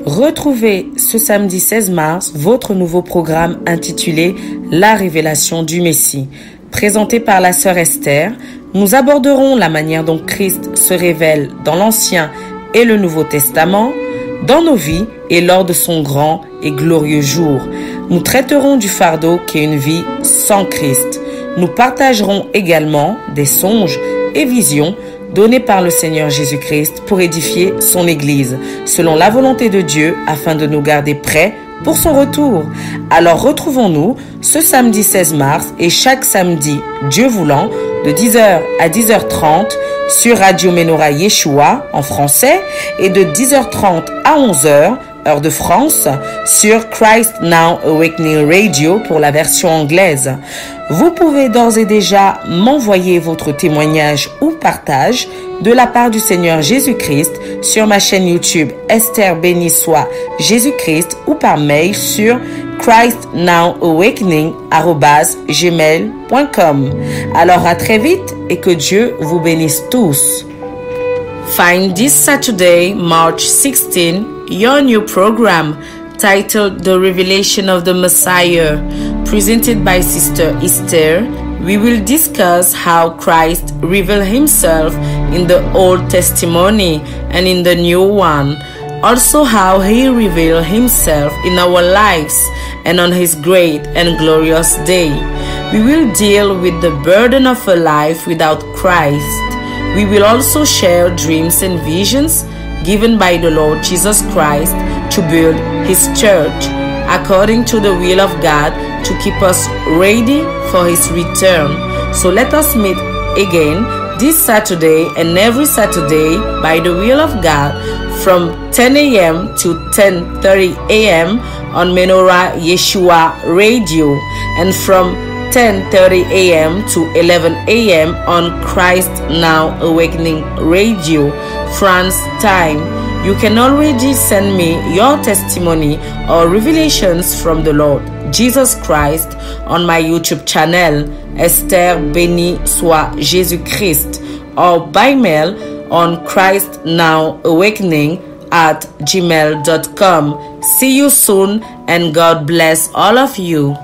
Retrouvez ce samedi 16 mars votre nouveau programme intitulé La révélation du Messie. Présenté par la sœur Esther, nous aborderons la manière dont Christ se révèle dans l'Ancien et le Nouveau Testament, dans nos vies et lors de son grand et glorieux jour. Nous traiterons du fardeau qu'est une vie sans Christ. Nous partagerons également des songes et visions donnés par le Seigneur Jésus-Christ pour édifier son Église, selon la volonté de Dieu, afin de nous garder prêts pour son retour. Alors retrouvons-nous ce samedi 16 mars et chaque samedi, Dieu voulant, de 10h à 10h30 sur Radio Menorah Yeshua en français et de 10h30 à 11h, heure de France, sur Christ Now Awakening Radio pour la version anglaise. Vous pouvez d'ores et déjà m'envoyer votre témoignage ou partage de la part du Seigneur Jésus-Christ sur ma chaîne YouTube Esther béni soit Jésus-Christ ou par mail sur christnowawakening@gmail.com. Alors à très vite et que Dieu vous bénisse tous. Find this Saturday, March 16, your new program titled The Revelation of the Messiah, presented by Sister Esther. We will discuss how Christ revealed himself in the Old Testimony and in the New one. Also how he revealed himself in our lives and on his great and glorious day. We will deal with the burden of a life without Christ. We will also share dreams and visions given by the Lord Jesus Christ to build his church according to the will of God to keep us ready for his return. So let us meet again this Saturday and every Saturday by the will of God from 10 a.m. to 10:30 a.m. on Menorah Yeshua Radio and from 10:30 a.m. to 11 a.m. on Christ Now Awakening Radio, France time. You can already send me your testimony or revelations from the Lord Jesus Christ on my YouTube channel, Esther béni soit Jésus-Christ, or by mail on Christ Now Awakening @gmail.com. See you soon and God bless all of you.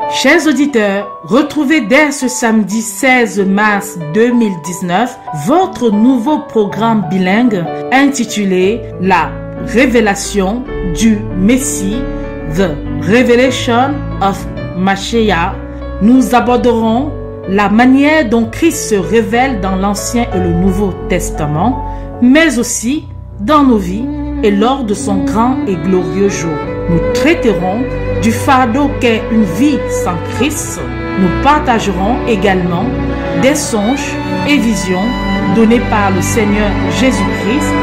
Chers auditeurs, retrouvez dès ce samedi 16 mars 2019 votre nouveau programme bilingue intitulé La révélation du Messie, The Revelation of Mashiach. Nous aborderons la manière dont Christ se révèle dans l'Ancien et le Nouveau Testament, mais aussi dans nos vies et lors de son grand et glorieux jour. Nous traiterons du fardeau qu'est une vie sans Christ. Nous partagerons également des songes et visions donnés par le Seigneur Jésus-Christ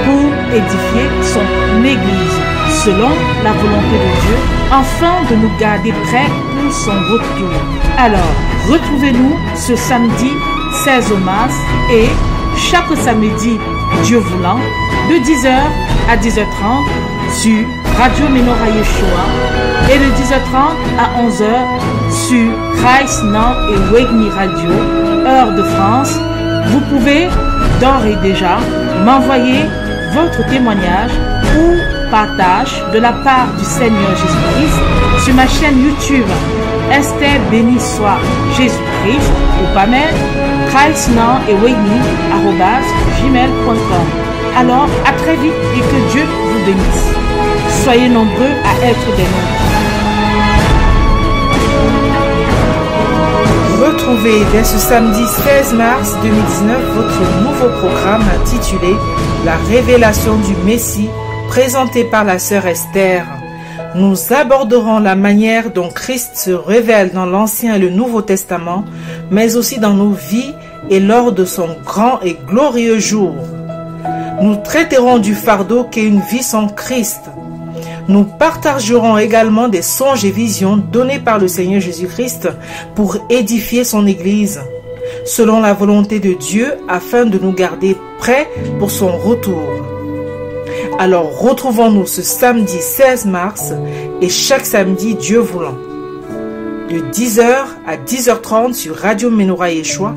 pour édifier son Église, selon la volonté de Dieu, afin de nous garder prêts pour son retour. Alors, retrouvez-nous ce samedi 16 mars et chaque samedi, Dieu voulant, de 10h à 10h30 sur Radio Menorah Yeshua et de 10h30 à 11h sur Christ Now Awakening Radio, heure de France. Vous pouvez d'ores et déjà m'envoyer votre témoignage ou partage de la part du Seigneur Jésus-Christ sur ma chaîne YouTube Esther béni soit Jésus-Christ ou par mail christnowawakening@gmail.com. Alors à très vite et que Dieu vous bénisse. Soyez nombreux à être des nôtres. Retrouvez dès ce samedi 16 mars 2019 votre nouveau programme intitulé La révélation du Messie, présenté par la sœur Esther. Nous aborderons la manière dont Christ se révèle dans l'Ancien et le Nouveau Testament, mais aussi dans nos vies et lors de son grand et glorieux jour. Nous traiterons du fardeau qu'est une vie sans Christ. Nous partagerons également des songes et visions donnés par le Seigneur Jésus-Christ pour édifier son Église, selon la volonté de Dieu, afin de nous garder prêts pour son retour. Alors retrouvons-nous ce samedi 16 mars et chaque samedi, Dieu voulant. de 10h à 10h30 sur Radio Menorah Yeshua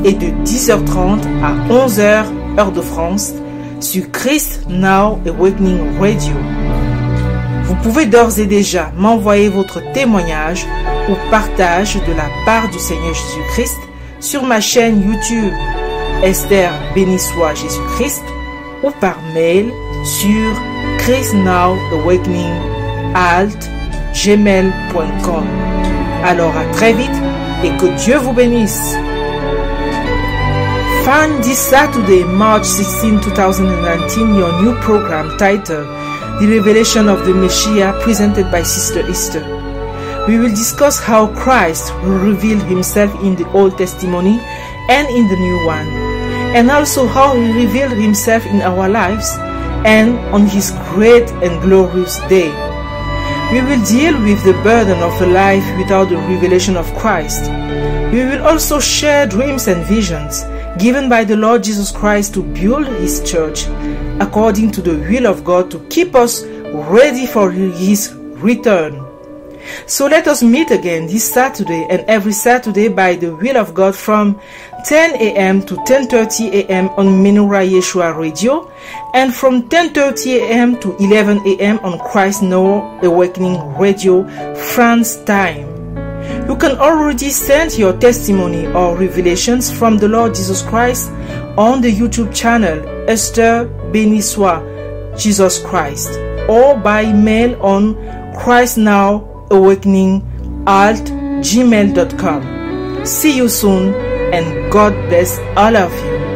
et de 10h30 à 11h heure de France sur Christ Now Awakening Radio. Vous pouvez d'ores et déjà m'envoyer votre témoignage ou partage de la part du Seigneur Jésus-Christ sur ma chaîne YouTube Esther béni soit Jésus-Christ ou par mail sur christnowawakening@gmail.com. Alors à très vite et que Dieu vous bénisse. Find this Saturday, March 16, 2019, your new program titled The Revelation of the Messiah, presented by Sister Esther. We will discuss how Christ will reveal himself in the Old Testimony and in the New One, and also how he revealed himself in our lives and on his great and glorious day. We will deal with the burden of a life without the revelation of Christ. We will also share dreams and visions given by the Lord Jesus Christ to build his church according to the will of God to keep us ready for his return. So let us meet again this Saturday and every Saturday by the will of God from 10 a.m. to 10:30 a.m. on Menorah Yeshua Radio and from 10:30 a.m. to 11 a.m. on Christ Now Awakening Radio, France time. You can already send your testimony or revelations from the Lord Jesus Christ on the YouTube channel Esther béni soit Jesus Christ or by mail on christnowawakening@gmail.com. See you soon and God bless all of you.